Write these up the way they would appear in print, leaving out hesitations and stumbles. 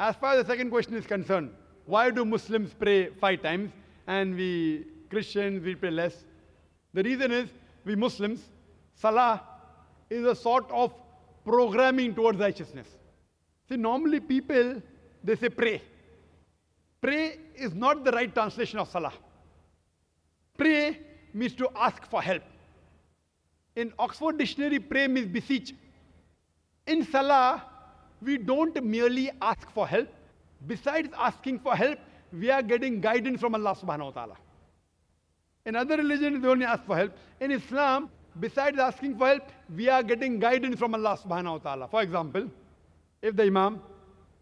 As far as the second question is concerned, why do Muslims pray 5 times and we Christians, we pray less? The reason is, we Muslims, Salah is a sort of programming towards righteousness. See, normally people, they say pray. Pray is not the right translation of Salah. Pray means to ask for help. In Oxford Dictionary, pray means beseech. In Salah, we don't merely ask for help. Besides asking for help, we are getting guidance from Allah subhanahu wa ta'ala. In other religions, they only ask for help. In Islam, besides asking for help, we are getting guidance from Allah subhanahu wa ta'ala. For example, if the Imam,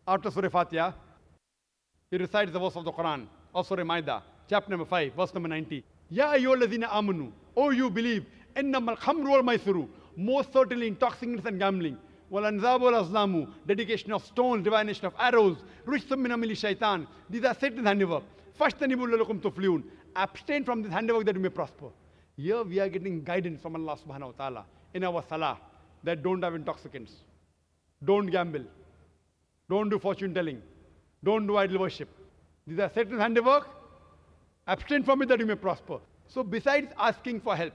after Surah Fatiha, he recites the verse of the Quran, or Surah Maida, chapter number 5, verse number 90. Ya ayyuhalladhina amanu, oh you believe, innamal khamru wal maisuru, most certainly intoxicants and gambling. Wal anzabu wal azlamu, dedication of stones, divination of arrows, rijsum min amali shaitan. These are Satan's handiwork. Fashtanibu lalakum tuflihun. Abstain from this handiwork that you may prosper. Here we are getting guidance from Allah subhanahu wa ta'ala in our salah that don't have intoxicants, don't gamble, don't do fortune telling, don't do idol worship. These are Satan's handiwork. Abstain from it that you may prosper. So besides asking for help,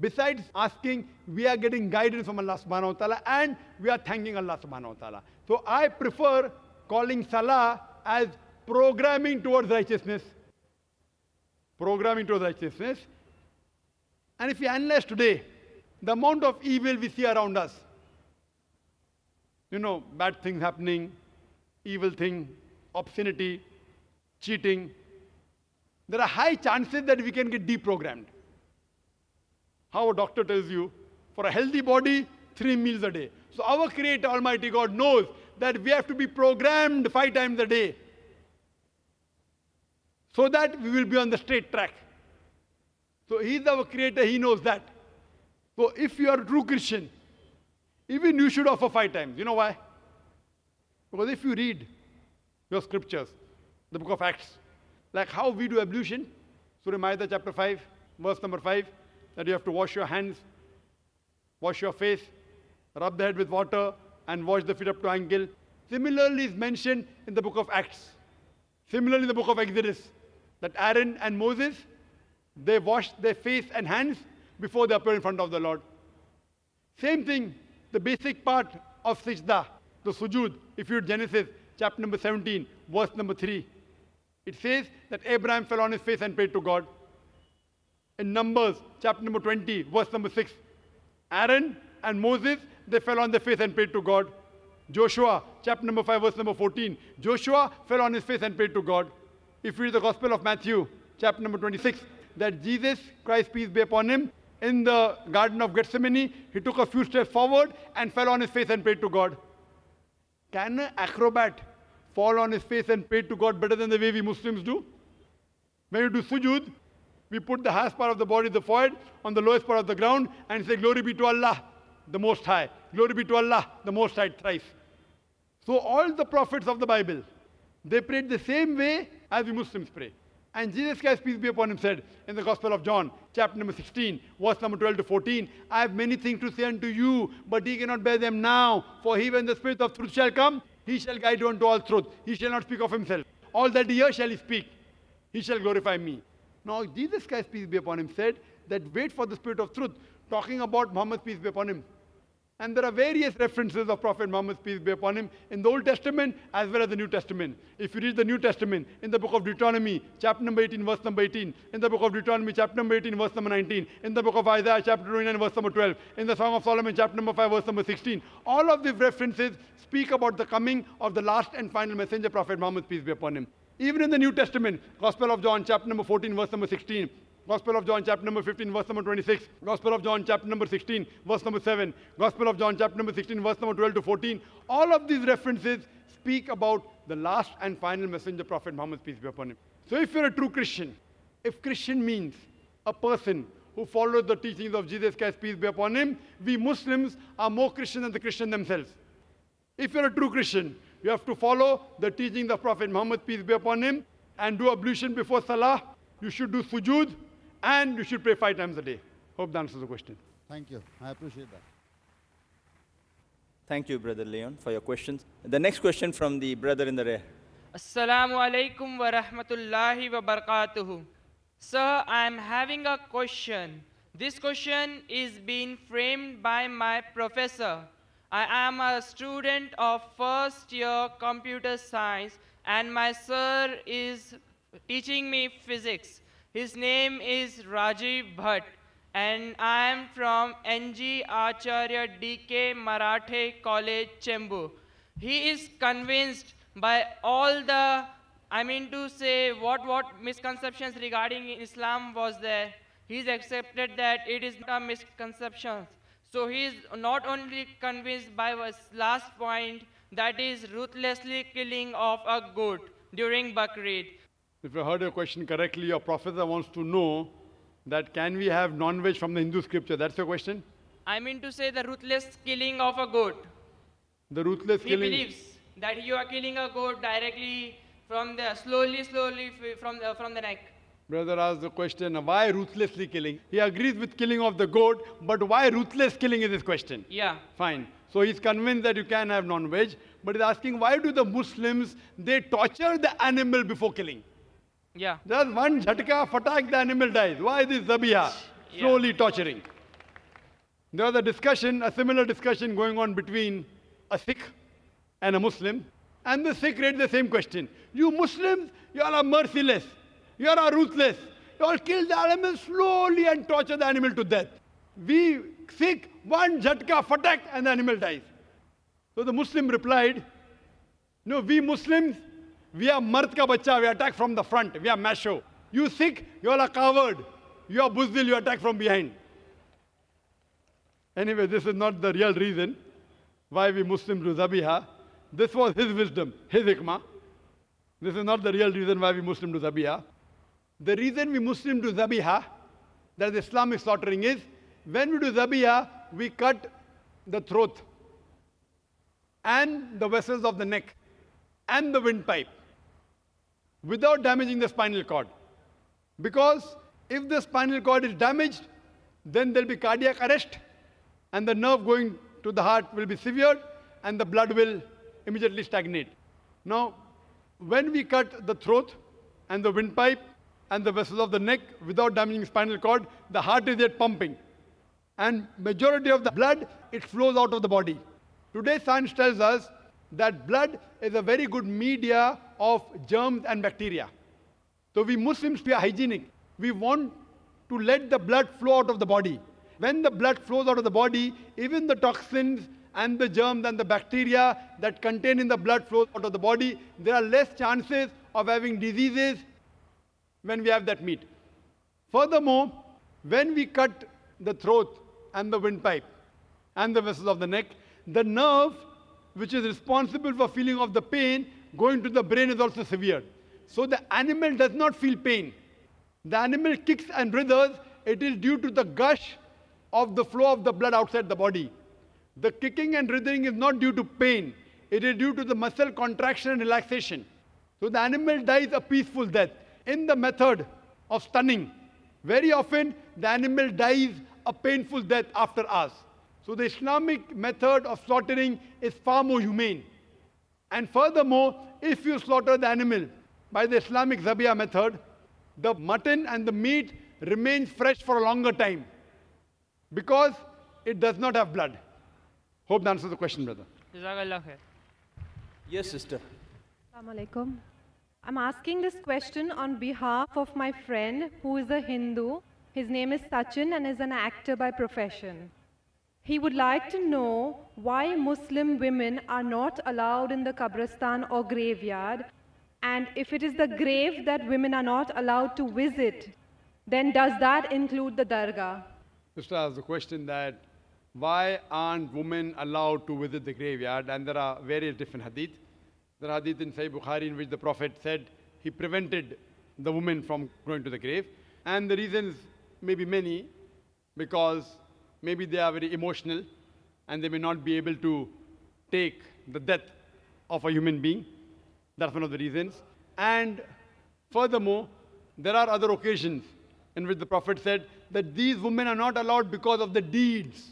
besides asking, we are getting guidance from Allah subhanahu wa ta'ala and we are thanking Allah subhanahu wa ta'ala. So I prefer calling salah as programming towards righteousness. Programming towards righteousness. And if we analyze today, the amount of evil we see around us, you know, bad things happening, evil thing, obscenity, cheating, there are high chances that we can get deprogrammed. How a doctor tells you, for a healthy body, 3 meals a day. So our Creator, Almighty God, knows that we have to be programmed 5 times a day, so that we will be on the straight track. So He is our Creator, He knows that. So if you are a true Christian, even you should offer 5 times. You know why? Because if you read your scriptures, the book of Acts, like how we do ablution, Surah Maida chapter 5, verse number 5, that you have to wash your hands, wash your face, rub the head with water, and wash the feet up to ankle. Similarly is mentioned in the book of Acts. Similarly in the book of Exodus, that Aaron and Moses, they washed their face and hands before they appeared in front of the Lord. Same thing, the basic part of Sajda, the sujood, if you read Genesis chapter number 17, verse number 3. It says that Abraham fell on his face and prayed to God. In Numbers chapter number 20, verse number 6, Aaron and Moses, they fell on their face and prayed to God. Joshua chapter number 5, verse number 14, Joshua fell on his face and prayed to God. If you read the Gospel of Matthew chapter number 26, that Jesus Christ, peace be upon him, in the Garden of Gethsemane, he took a few steps forward and fell on his face and prayed to God. Can an acrobat fall on his face and pray to God better than the way we Muslims do? When you do sujood, we put the highest part of the body, the forehead, on the lowest part of the ground and say, glory be to Allah, the Most High. Glory be to Allah, the Most High, thrice. So all the prophets of the Bible, they prayed the same way as we Muslims pray. And Jesus Christ, peace be upon him, said in the Gospel of John, chapter number 16, verse number 12 to 14, I have many things to say unto you, but ye cannot bear them now. For he, when the Spirit of truth shall come, he shall guide you unto all truth. He shall not speak of himself. All that he hears shall he speak. He shall glorify me. Now, Jesus Christ, peace be upon him, said that wait for the Spirit of truth, talking about Muhammad, peace be upon him. And there are various references of Prophet Muhammad, peace be upon him, in the Old Testament as well as the New Testament. If you read the New Testament, in the book of Deuteronomy, chapter number 18, verse number 18, in the book of Deuteronomy, chapter number 18, verse number 19, in the book of Isaiah, chapter 29, verse number 12, in the Song of Solomon, chapter number 5, verse number 16, all of these references speak about the coming of the last and final messenger, Prophet Muhammad, peace be upon him. Even in the New Testament, Gospel of John, chapter number 14, verse number 16, Gospel of John, chapter number 15, verse number 26, Gospel of John, chapter number 16, verse number 7, Gospel of John, chapter number 16, verse number 12 to 14, all of these references speak about the last and final messenger, Prophet Muhammad, peace be upon him. So if you're a true Christian, if Christian means a person who follows the teachings of Jesus Christ, peace be upon him, we Muslims are more Christian than the Christian themselves. If you're a true Christian, you have to follow the teachings of Prophet Muhammad, peace be upon him, and do ablution before Salah. You should do sujood, and you should pray 5 times a day. Hope that answers the question. Thank you. I appreciate that. Thank you, Brother Leon, for your questions. The next question from the brother in the rear. Assalamu alaikum wa rahmatullahi wa barakatuhu. Sir, I am having a question. This question is being framed by my professor. I am a student of first year computer science and my sir is teaching me physics. His name is Rajiv Bhatt and I am from NG Acharya DK Marathe College, Chembur. He is convinced by all the, I mean to say, what misconceptions regarding Islam was there. He's accepted that it is not a misconception. So he is not only convinced by his last point, that is ruthlessly killing of a goat during Bakrid. If I heard your question correctly, your professor wants to know that can we have non-veg from the Hindu scripture? That's your question? I mean to say the ruthless killing of a goat. The ruthless He killing. believes that you are killing a goat directly from the, slowly from the neck. Brother asked the question, why ruthlessly killing? He agrees with killing of the goat, but why ruthless killing is his question? Yeah. Fine. So he's convinced that you can have non-veg, but he's asking why do the Muslims, they torture the animal before killing? Yeah. Just one jhatka, fatak, the animal dies. Why this zabiha? Slowly torturing. There was a discussion, a similar discussion going on between a Sikh and a Muslim. And the Sikh raised the same question. You Muslims, you all are merciless. You all are ruthless. You all kill the animal slowly and torture the animal to death. We Sikh, one jhatka, fatak, and the animal dies. So the Muslim replied, no, we Muslims, we are mard ka bacha, we attack from the front, we are macho. You Sikh, you all are coward. You are buzdil, you attack from behind. Anyway, this is not the real reason why we Muslims do zabiha. This was his wisdom, his hikmah. This is not the real reason why we Muslims do zabiha. The reason we Muslims do zabiha, that is Islamic slaughtering, is when we do zabiha, we cut the throat and the vessels of the neck and the windpipe without damaging the spinal cord. Because if the spinal cord is damaged, then there will be cardiac arrest and the nerve going to the heart will be severed and the blood will immediately stagnate. Now, when we cut the throat and the windpipe and the vessels of the neck without damaging spinal cord, the heart is yet pumping. And majority of the blood, it flows out of the body. Today, science tells us that blood is a very good media of germs and bacteria. So we Muslims, we are hygienic. We want to let the blood flow out of the body. When the blood flows out of the body, even the toxins and the germs and the bacteria that contain in the blood flows out of the body, there are less chances of having diseases when we have that meat. Furthermore, when we cut the throat and the windpipe and the vessels of the neck, the nerve which is responsible for feeling of the pain going to the brain is also severed. So the animal does not feel pain. The animal kicks and writhers. It is due to the gush of the flow of the blood outside the body. The kicking and writhing is not due to pain. It is due to the muscle contraction and relaxation. So the animal dies a peaceful death. In the method of stunning, very often the animal dies a painful death after hours. So the Islamic method of slaughtering is far more humane. And furthermore, if you slaughter the animal by the Islamic Zabiya method, the mutton and the meat remains fresh for a longer time because it does not have blood. Hope that answers the question, brother. Jazakallah khair. Yes, sister. Assalamu alaikum. I'm asking this question on behalf of my friend who is a Hindu. His name is Sachin and is an actor by profession. He would like to know why Muslim women are not allowed in the Qabristan or graveyard, and if it is the grave that women are not allowed to visit, then does that include the dargah? Sister asked the question that why aren't women allowed to visit the graveyard? And there are various different hadith. There are hadith in Sahih Bukhari in which the Prophet said he prevented the women from going to the grave. And the reasons may be many, because maybe they are very emotional and they may not be able to take the death of a human being. That's one of the reasons. And furthermore, there are other occasions in which the Prophet said that these women are not allowed because of the deeds.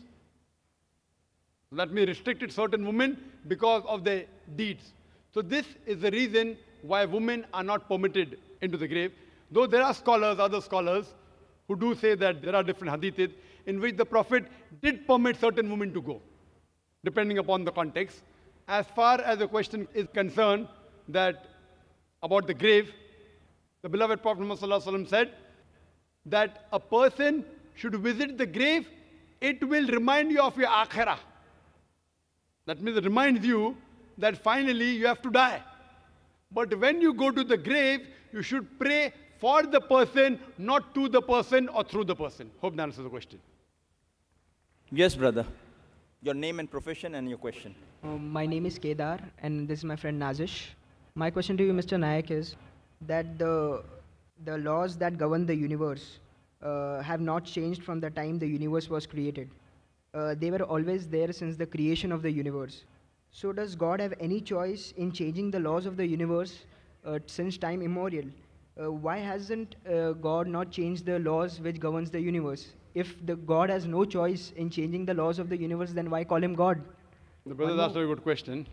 That means restricted certain women because of their deeds. So this is the reason why women are not permitted into the grave. Though there are scholars, other scholars, who do say that there are different hadiths in which the Prophet did permit certain women to go, depending upon the context. As far as the question is concerned that about the grave, the beloved Prophet Muhammad ﷺ said that a person should visit the grave, it will remind you of your akhirah. That means it reminds you that finally you have to die. But when you go to the grave, you should pray for the person, not to the person or through the person. Hope that answers the question. Yes, brother. Your name and profession and your question. My name is Kedar, and this is my friend Nazish. My question to you, Mr. Nayak, is that the laws that govern the universe have not changed from the time the universe was created. They were always there since the creation of the universe. So does God have any choice in changing the laws of the universe since time immemorial? Why hasn't God not changed the laws which governs the universe? If the God has no choice in changing the laws of the universe, then why call him God? The brother asked a very good question.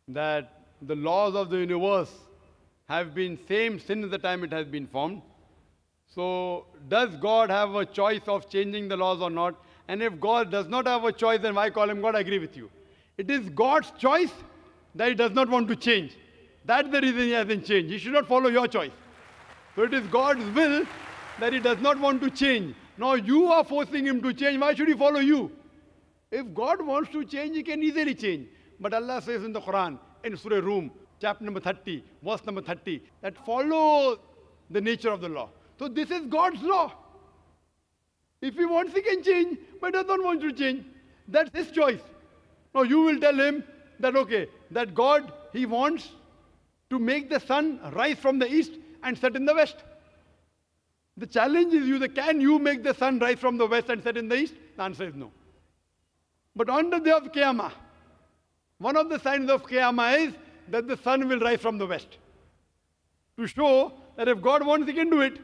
That the laws of the universe have been same since the time it has been formed. So does God have a choice of changing the laws or not? And if God does not have a choice, then why call him God? I agree with you. It is God's choice that he does not want to change. That's the reason he hasn't changed. He should not follow your choice. So it is God's will that he does not want to change. Now you are forcing him to change. Why should he follow you? If God wants to change, he can easily change. But Allah says in the Quran, in Surah Rum, chapter number 30, verse number 30, that follow the nature of the law. So this is God's law. If he wants, he can change, but does not want to change. That's his choice. Now you will tell him that, okay, that God, he wants to make the sun rise from the east and set in the west. The challenge is can you make the sun rise from the west and set in the east? The answer is no. But on the day of Qiyamah, one of the signs of Qiyamah is that the sun will rise from the west. To show that if God wants, he can do it.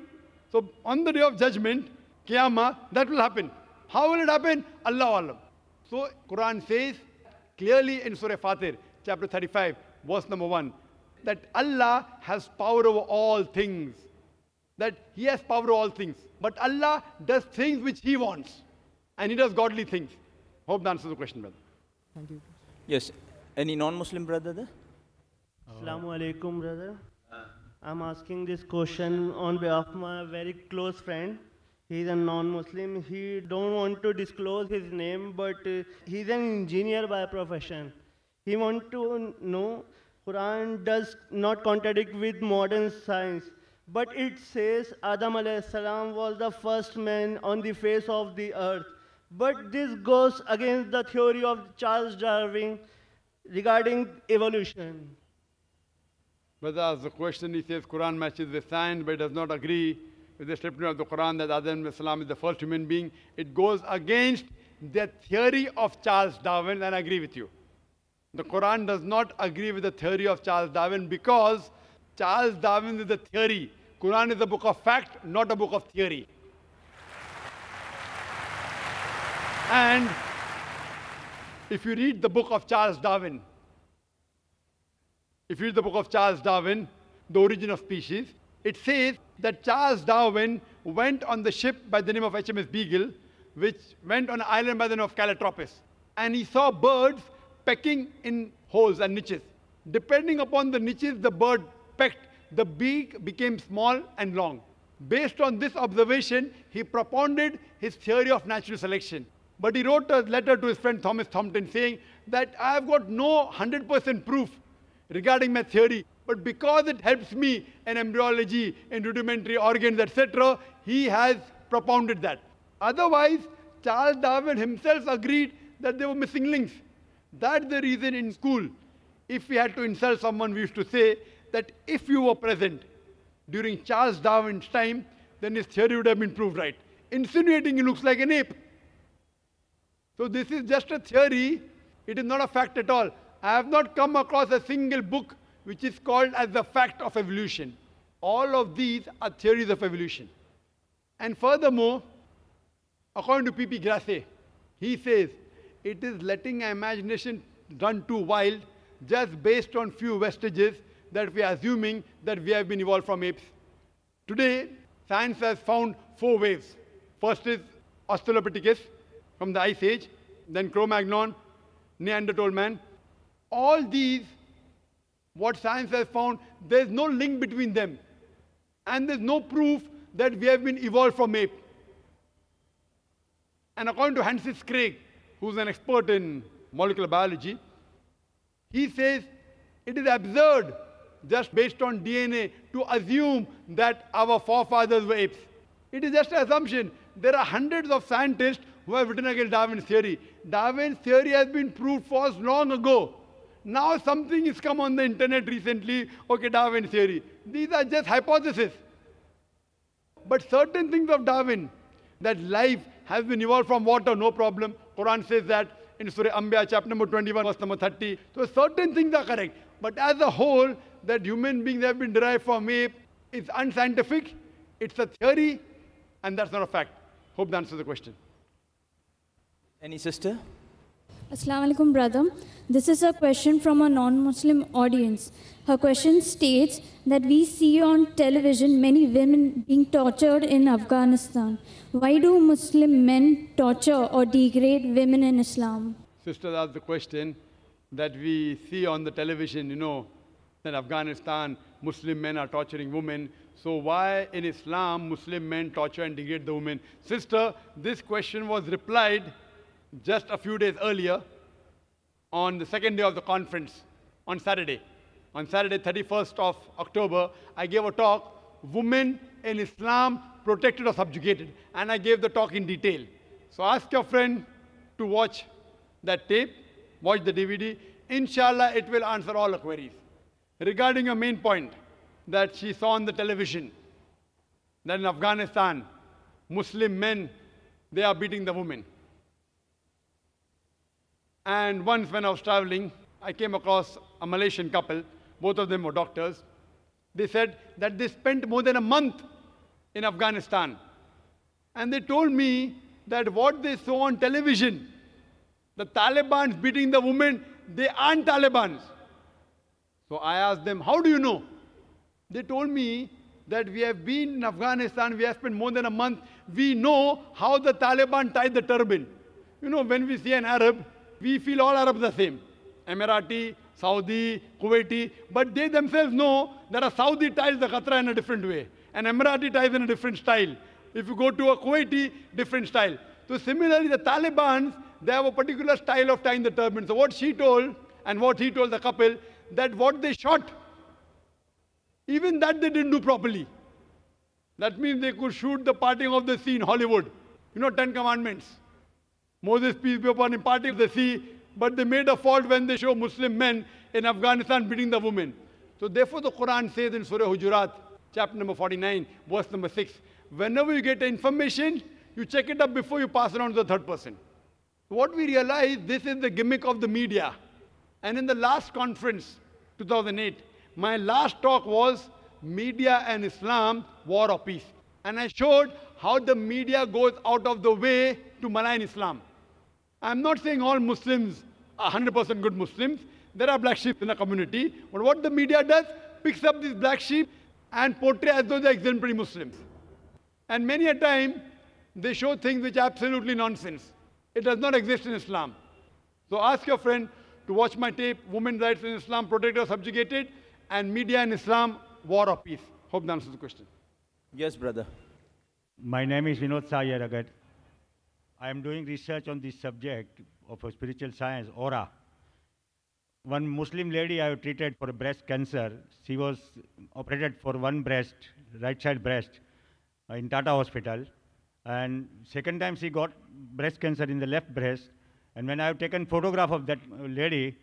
So on the day of judgment, Qiyamah, that will happen. How will it happen? Allah Alam. So Quran says clearly in Surah Fatir, chapter 35, verse number 1, that Allah has power over all things. That he has power over all things. But Allah does things which he wants. And he does godly things. Hope that answers the question, brother. Thank you. Yes. Any non-Muslim brother there? Assalamu alaikum, brother. I'm asking this question on behalf of my very close friend. He's a non-Muslim. He don't want to disclose his name, but he's an engineer by profession. He want to know Quran does not contradict with modern science, but it says Adam alayhi salam was the first man on the face of the earth. But this goes against the theory of Charles Darwin regarding evolution. Brother asks the question, he says Quran matches with science, but does not agree with the statement of the Quran that Adam alayhi salam is the first human being. It goes against the theory of Charles Darwin, and I agree with you. The Quran does not agree with the theory of Charles Darwin because Charles Darwin is the theory. Quran is a book of fact, not a book of theory. And if you read the book of Charles Darwin, The Origin of Species, it says that Charles Darwin went on the ship by the name of HMS Beagle, which went on an island by the name of Calotropis. And he saw birds pecking in holes and niches. Depending upon the niches the bird pecked, the beak became small and long. Based on this observation, he propounded his theory of natural selection. But he wrote a letter to his friend Thomas Thompson saying that I have got no 100% proof regarding my theory, but because it helps me in embryology, in rudimentary organs, etc., he has propounded that. Otherwise, Charles Darwin himself agreed that there were missing links. That's the reason in school, if we had to insult someone, we used to say that if you were present during Charles Darwin's time, then his theory would have been proved right. Insinuating he looks like an ape. So this is just a theory. It is not a fact at all. I have not come across a single book which is called as the fact of evolution. All of these are theories of evolution. And furthermore, according to P.P. Grasset, he says, it is letting our imagination run too wild just based on few vestiges that we are assuming that we have been evolved from apes. Today, science has found 4 waves. First is Australopithecus from the Ice Age, then Cro-Magnon, Neanderthal man. All these, what science has found, there's no link between them. And there's no proof that we have been evolved from ape. And according to Francis Crick, who's an expert in molecular biology, he says it is absurd just based on DNA to assume that our forefathers were apes. It is just an assumption. There are hundreds of scientists who have written against Darwin's theory. Darwin's theory has been proved false long ago. Now something has come on the internet recently, okay, Darwin's theory. These are just hypotheses. But certain things of Darwin, that life has been evolved from water, no problem. Quran says that in Surah Anbiya, chapter number 21, verse number 30. So certain things are correct. But as a whole, that human beings have been derived from ape, it's unscientific, it's a theory, and that's not a fact. Hope that answers the question. Any sister? Assalamu alaikum, brother. This is a question from a non-Muslim audience. Her question states that we see on television many women being tortured in Afghanistan. Why do Muslim men torture or degrade women in Islam? Sister asked the question that we see on the television, that Afghanistan, Muslim men are torturing women. So why in Islam, Muslim men torture and degrade the women? Sister, this question was replied just a few days earlier on the second day of the conference, on Saturday. On Saturday, 31st of October, I gave a talk, Women in Islam Protected or Subjugated. And I gave the talk in detail. So ask your friend to watch that tape, watch the DVD. Inshallah, it will answer all the queries. Regarding your main point that she saw on the television, that in Afghanistan, Muslim men, they are beating the women. And once when I was traveling, I came across a Malaysian couple. Both of them were doctors. They said that they spent more than a month in Afghanistan. And they told me that what they saw on television, the Taliban's beating the women, they aren't Talibans. So I asked them, how do you know? They told me that we have been in Afghanistan, we have spent more than a month. We know how the Taliban tied the turban. When we see an Arab, we feel all Arabs the same. Emirati, Saudi, Kuwaiti, but they themselves know that a Saudi ties the Qatra in a different way. An Emirati ties in a different style. If you go to a Kuwaiti, different style. So similarly, the Talibans, they have a particular style of tying the turban. So what she told and what he told the couple, that what they shot, even that they didn't do properly. That means they could shoot the parting of the sea in Hollywood. 10 Commandments. Moses, peace be upon him, parting the sea, but they made a fault when they show Muslim men in Afghanistan beating the women. So therefore the Quran says in Surah Hujurat, chapter number 49, verse number 6, whenever you get information, you check it up before you pass it on to the third person. What we realize, this is the gimmick of the media. And in the last conference, 2008, my last talk was Media and Islam, War or Peace. And I showed how the media goes out of the way to malign Islam. I'm not saying all Muslims are 100% good Muslims. There are black sheep in the community. But what the media does, picks up these black sheep and portray as though they're exemplary Muslims. And many a time, they show things which are absolutely nonsense. It does not exist in Islam. So ask your friend to watch my tape, Women's Rights in Islam, Protected or Subjugated, and Media in Islam, War or Peace. Hope that answers the question. Yes, brother. My name is Vinod Sayaragat. I am doing research on this subject of a spiritual science, aura. One Muslim lady I have treated for breast cancer. She was operated for one breast, right side breast, in Tata Hospital. And second time she got breast cancer in the left breast. And when I have taken photograph of that lady,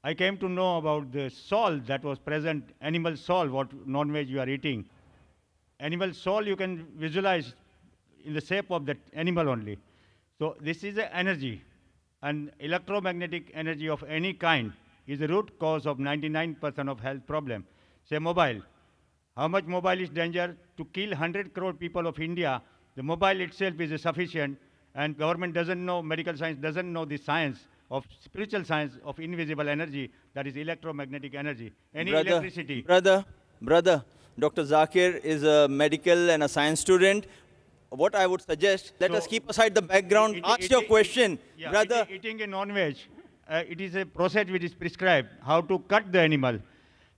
I came to know about the salt that was present, animal salt, what non-veg you are eating. Animal soul you can visualize in the shape of that animal only. So this is an energy, and electromagnetic energy of any kind is the root cause of 99% of health problem. Say mobile. How much mobile is danger? To kill 100 crore people of India, the mobile itself is sufficient, And government doesn't know, medical science doesn't know the science of spiritual science of invisible energy, that is electromagnetic energy. Any electricity. Brother, Dr. Zakir is a medical and a science student. What I would suggest, let us keep aside the background. Ask your question, yeah, brother. Eating a non-veg, it is a process which is prescribed, how to cut the animal.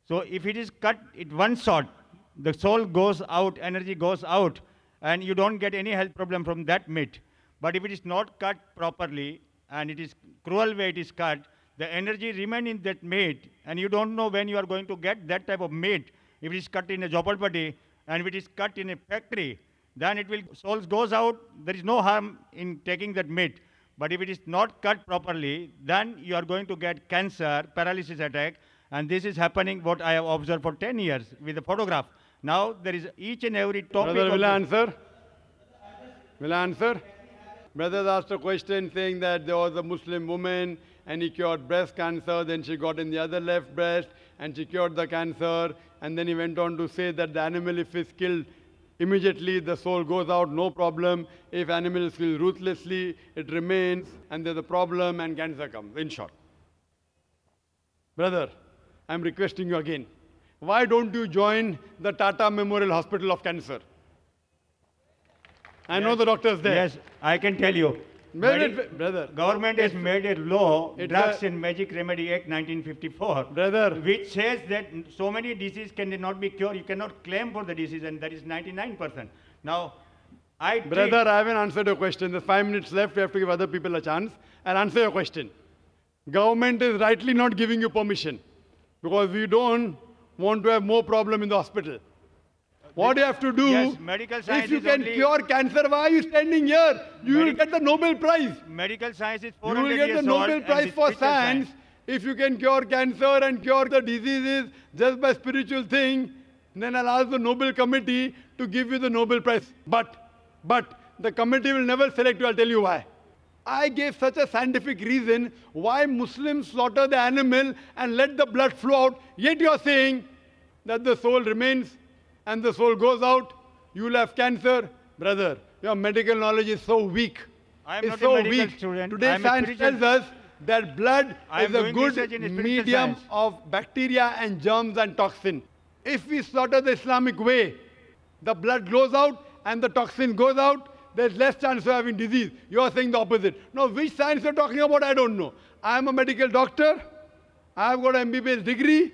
So if it is cut at one shot, the soul goes out, energy goes out, and you don't get any health problem from that meat. But if it is not cut properly, and it is cruel way it is cut, the energy remains in that meat, and you don't know when you are going to get that type of meat. If it is cut in a jopalpatti, and if it is cut in a factory, then it will, souls goes out, there is no harm in taking that meat. But if it is not cut properly, then you are going to get cancer, paralysis attack, and this is happening what I have observed for 10 years with the photograph. Now there is each and every topic. Brother, will I answer? Will I answer? Brother asked a question saying that there was a Muslim woman and he cured breast cancer, then she got in the other left breast and she cured the cancer, and then he went on to say that the animal, if is killed, immediately the soul goes out, no problem. If animal is killed ruthlessly, it remains, and there's a problem and cancer comes, in short. Brother, I'm requesting you again. Why don't you join the Tata Memorial Hospital of Cancer? I know the doctors there. Yes, I can tell you. Brother. Government has made a law, Drugs and Magic Remedy Act 1954, brother, which says that so many diseases cannot be cured. You cannot claim for the disease, and that is 99%. Now, Brother, I haven't answered your question. There's 5 minutes left. We have to give other people a chance. I'll answer your question. Government is rightly not giving you permission because we don't want to have more problem in the hospital. What you have to do, yes, medical science if you is can cure cancer, why are you standing here? You will get the Nobel Prize. Medical science is You will 400 get the years Nobel old, Prize for science if you can cure cancer and cure the diseases just by spiritual thing. Then I'll ask the Nobel Committee to give you the Nobel Prize. But the committee will never select you. I'll tell you why. I gave such a scientific reason why Muslims slaughter the animal and let the blood flow out. Yet you are saying that the soul remains and the soul goes out, you will have cancer. Brother, your medical knowledge is so weak. I am it's not so a medical weak. student. Today science tells us that blood is a good medium of bacteria and germs and toxin. If we slaughter the Islamic way, the blood goes out and the toxin goes out, there's less chance of having disease. You are saying the opposite. Now, which science you're talking about, I don't know. I am a medical doctor. I have got an MBBS degree.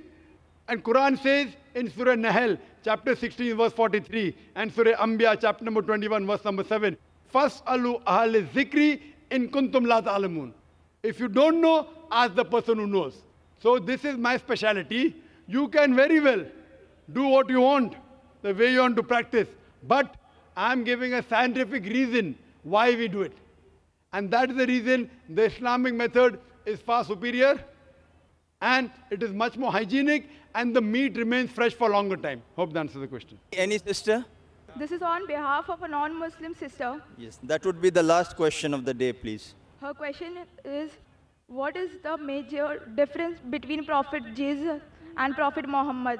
And Quran says in Surah Nahl, chapter 16, verse 43, and Surah Anbiya, chapter number 21, verse number 7, Fas'alu ahal zikri in kuntum la ta'lamun. If you don't know, ask the person who knows. So this is my specialty. You can very well do what you want, the way you want to practice. But I'm giving a scientific reason why we do it. And that is the reason the Islamic method is far superior, and it is much more hygienic, and the meat remains fresh for a longer time. Hope that answers the question. Any sister? This is on behalf of a non-Muslim sister. Yes, that would be the last question of the day, please. Her question is, what is the major difference between Prophet Jesus and Prophet Muhammad?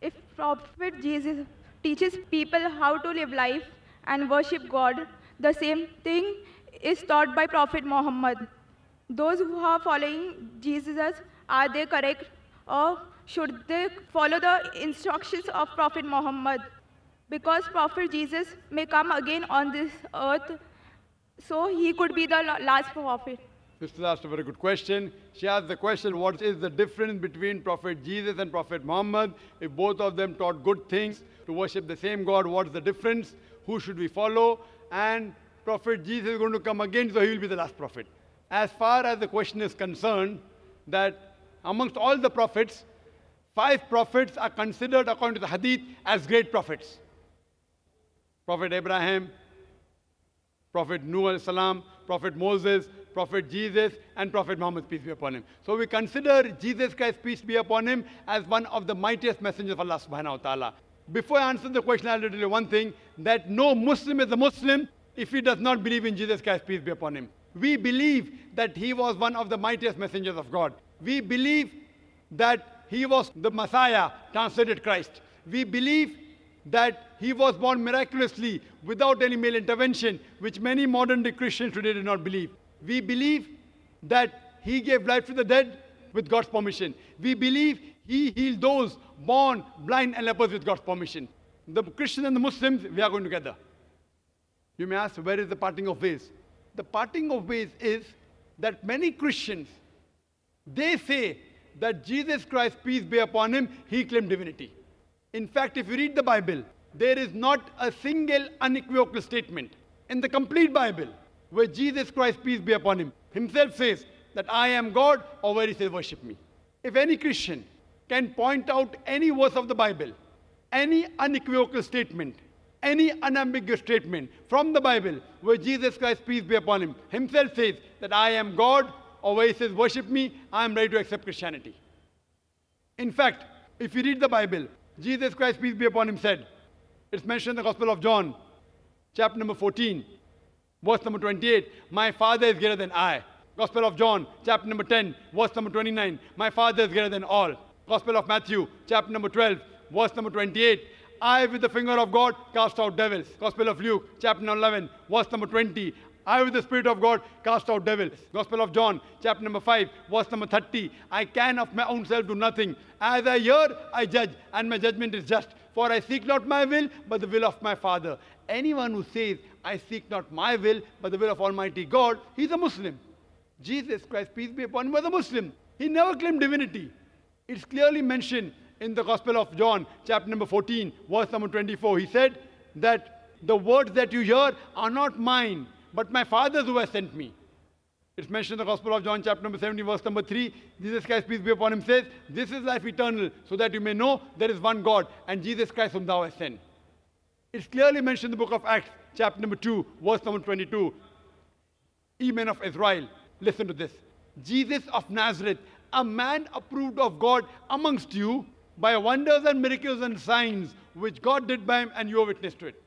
If Prophet Jesus teaches people how to live life and worship God, the same thing is taught by Prophet Muhammad. Those who are following Jesus, are they correct, or should they follow the instructions of Prophet Muhammad? Because Prophet Jesus may come again on this earth, so he could be the last prophet. Sister asked a very good question. She asked the question, what is the difference between Prophet Jesus and Prophet Muhammad? If both of them taught good things, to worship the same God, what's the difference? Who should we follow? And Prophet Jesus is going to come again, so he will be the last prophet. As far as the question is concerned, that amongst all the prophets, 5 prophets are considered, according to the hadith, as great prophets. Prophet Abraham, Prophet Nuh alayhi salam, Prophet Moses, Prophet Jesus, and Prophet Muhammad, peace be upon him. So we consider Jesus Christ, peace be upon him, as one of the mightiest messengers of Allah subhanahu wa ta'ala. Before I answer the question, I'll tell you one thing, that no Muslim is a Muslim if he does not believe in Jesus Christ, peace be upon him. We believe that he was one of the mightiest messengers of God. We believe that he was the Messiah, translated Christ. We believe that he was born miraculously without any male intervention, which many modern day Christians today do not believe. We believe that he gave life to the dead with God's permission. We believe he healed those born blind and lepers with God's permission. The Christians and the Muslims, we are going together. You may ask, where is the parting of ways? The parting of ways is that many Christians, they say that Jesus Christ, peace be upon him, he claimed divinity. In fact, if you read the Bible, there is not a single unequivocal statement in the complete Bible where Jesus Christ, peace be upon him, himself says that I am God, or where he says worship me. If any Christian can point out any verse of the Bible, any unequivocal statement, any unambiguous statement from the Bible where Jesus Christ, peace be upon him, himself says that I am God, or where he says worship me, I am ready to accept Christianity. In fact, if you read the Bible, Jesus Christ, peace be upon him, said, it's mentioned in the Gospel of John, chapter number 14, verse number 28, my Father is greater than I. Gospel of John, chapter number 10, verse number 29, my Father is greater than all. Gospel of Matthew, chapter number 12, verse number 28, I with the finger of God cast out devils. Gospel of Luke, chapter number 11, verse number 20, I with the Spirit of God cast out devils. Gospel of John, chapter number 5, verse number 30. I can of my own self do nothing. As I hear, I judge, and my judgment is just. For I seek not my will, but the will of my Father. Anyone who says, I seek not my will, but the will of Almighty God, he's a Muslim. Jesus Christ, peace be upon him, was a Muslim. He never claimed divinity. It's clearly mentioned in the Gospel of John, chapter number 14, verse number 24. He said that the words that you hear are not mine, but my Father's who has sent me. It's mentioned in the Gospel of John, chapter number 17, verse number 3. Jesus Christ, peace be upon him, says, this is life eternal, so that you may know there is one God, and Jesus Christ whom thou hast sent. It's clearly mentioned in the book of Acts, chapter number 2, verse number 22. Ye men of Israel, listen to this. Jesus of Nazareth, a man approved of God amongst you by wonders and miracles and signs, which God did by him, and you are witness to it.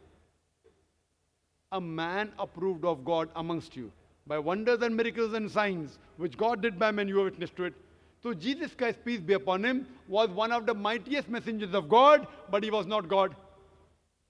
A man approved of God amongst you by wonders and miracles and signs, which God did by him, and you are witness to it. So Jesus Christ, peace be upon him, was one of the mightiest messengers of God, but he was not God.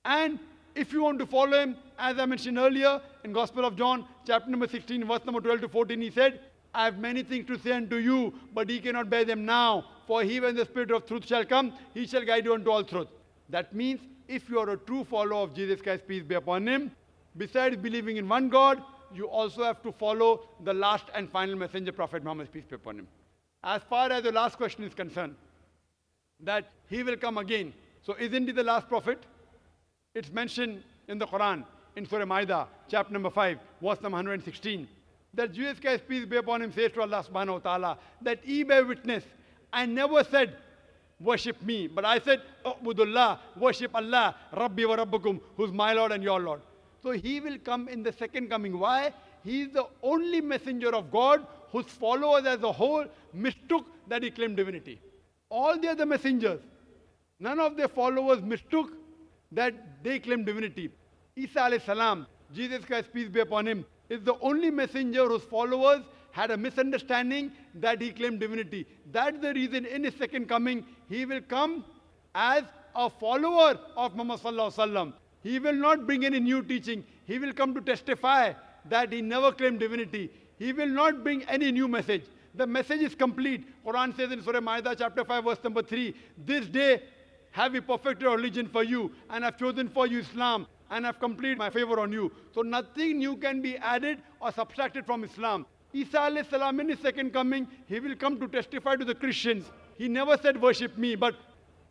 And if you want to follow him, as I mentioned earlier, in Gospel of John, chapter number 16, verse number 12 to 14, he said, I have many things to say unto you, but ye cannot bear them now. For he, when the Spirit of truth shall come, he shall guide you unto all truth. That means, if you are a true follower of Jesus Christ, peace be upon him, besides believing in one God, you also have to follow the last and final messenger, Prophet Muhammad, peace be upon him. As far as the last question is concerned, that he will come again. So isn't he the last prophet? It's mentioned in the Quran, in Surah Ma'idah, chapter number 5, verse number 116, that Jesus Christ, peace be upon him, says to Allah subhanahu wa ta'ala, that ye bear witness, I never said, worship me, but I said, Ubudullah, worship Allah, Rabbi wa Rabbukum, who's my Lord and your Lord. So he will come in the second coming. Why? He is the only messenger of God whose followers as a whole mistook that he claimed divinity. All the other messengers, none of their followers mistook that they claimed divinity. Isa alayhi salam, Jesus Christ, peace be upon him, is the only messenger whose followers had a misunderstanding that he claimed divinity. That's the reason in his second coming, he will come as a follower of Muhammad sallallahu alaihi wasallam. He will not bring any new teaching. He will come to testify that he never claimed divinity. He will not bring any new message. The message is complete. Quran says in Surah Ma'idah chapter 5 verse number 3, this day have we perfected a religion for you, and I've chosen for you Islam, and I've completed my favor on you. So nothing new can be added or subtracted from Islam. Isa alayhi salam, in his second coming, he will come to testify to the Christians. He never said worship me, but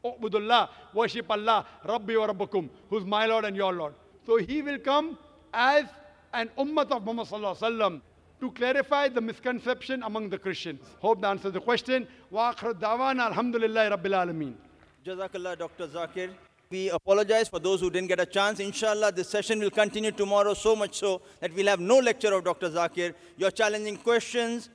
Ubudullah, worship Allah, Rabbi wa Rabbukum, who's my Lord and your Lord. So he will come as an ummah of Muhammad sallallahu alaihi wasallam to clarify the misconception among the Christians. Hope that answers the question. Wa akhir da'wana alhamdulillahi rabbil alameen. Jazakallah, Dr. Zakir. We apologize for those who didn't get a chance. Inshallah, this session will continue tomorrow, so much so that we'll have no lecture of Dr. Zakir. Your challenging questions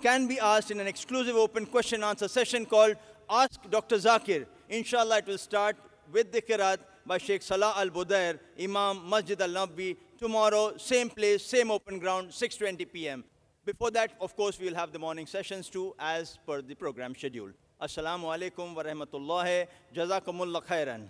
can be asked in an exclusive open question answer session called Ask Dr. Zakir. Inshallah, it will start with the Qiraat by Sheikh Salah Al-Budair, Imam Masjid Al-Nabawi. Tomorrow, same place, same open ground, 6:20 p.m. Before that, of course, we will have the morning sessions too, as per the program schedule. Assalamu alaikum wa rahmatullahi. Jazakumullah khairan.